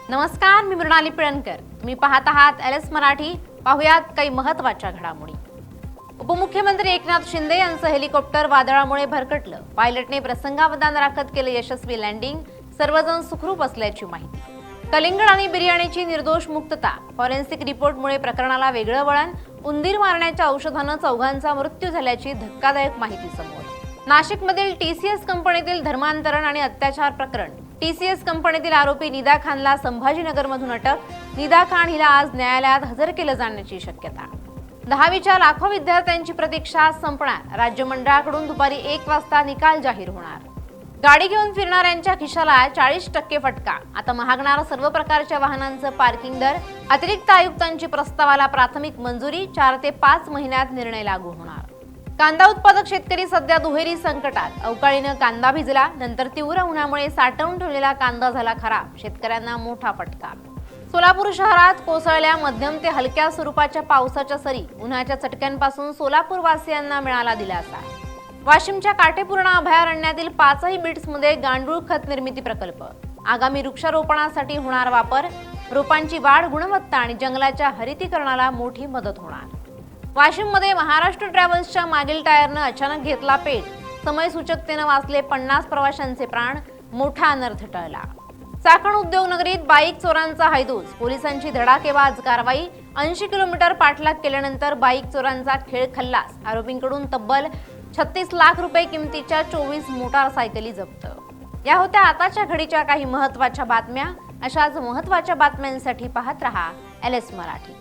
नमस्कार, मी मृणाली पिळणकर. तुम्ही पाहत आहात LS मराठी. पाहुयात काही महत्त्वाच्या घडामोडी. उपमुख्यमंत्री एकनाथ शिंदे यांचं हेलिकॉप्टर वादळामुळे भरकटलं. पायलटने प्रसंगावधान राखत केलं यशस्वी लँडिंग. सर्वजण सुखरूप असल्याची माहिती. कलिंगड आणि बिर्याणीची निर्दोष मुक्तता. फॉरेन्सिक रिपोर्टमुळे प्रकरणाला वेगळं वळण. उंदीर मारण्याच्या औषधानं चौघांचा मृत्यू झाल्याची धक्कादायक माहिती समोर. नाशिकमधील TCS कंपनीतील धर्मांतरण आणि अत्याचार प्रकरण. TCS कंपनीतील आरोपी निदा खानला संभाजीनगरमधून अटक. निदा खान हिला आज न्यायालयात हजर केलं जाण्याची शक्यता. 10वीच्या लाखो विद्यार्थ्यांची प्रतीक्षा संपणार. राज्य मंडळाकडून दुपारी 1 वाजता निकाल जाहीर होणार. गाडी घेऊन फिरणाऱ्यांच्या खिशाला 40% फटका. आता महागणार सर्व प्रकारच्या वाहनांचं पार्किंग दर. अतिरिक्त आयुक्तांची प्रस्तावाला प्राथमिक मंजुरी. 4 ते 5 महिन्यात निर्णय लागू होणार. कांदा उत्पादक शेतकरी सध्या दुहेरी संकटात. अवकाळीनं कांदा भिजला, नंतर तीव्र उन्हामुळे साठवून ठेवलेला कांदा झाला खराब. शेतकऱ्यांना मोठा फटका. सोलापूर शहरात कोसळल्या मध्यम ते हलक्या स्वरूपाच्या पावसाच्या सरी. उन्हाच्या चटक्यांपासून सोलापूर वासियांना मिळाला दिलासा. वाशिमच्या काटेपूर्णा अभयारण्यातील 5ही बीट्समध्ये गांडूळ खत निर्मिती प्रकल्प. आगामी वृक्षारोपणासाठी होणार वापर. रोपांची वाढ, गुणवत्ता आणि जंगलाच्या हरितीकरणाला मोठी मदत होणार. वाशिममध्ये महाराष्ट्र ट्रॅव्हल्सच्या मागील टायरनं अचानक घेतला पेट. समय सूचकतेनं वाचले 50 प्रवाशांचे प्राण. मोठा अनर्थ टळला. चाकण उद्योगनगरीत बाईक चोरांचा हैदोस. पोलिसांची धडाकेबाज कारवाई. 80 किलोमीटर पाठलाग केल्यानंतर बाईक चोरांचा खेळ खल्लास. आरोपींकडून तब्बल 36 लाख रुपये किमतीच्या 24 मोटारसायकली जप्त. या होत्या आताच्या घडीच्या काही महत्त्वाच्या बातम्या. अशाच महत्त्वाच्या बातम्यांसाठी पाहत रहा LS मराठी.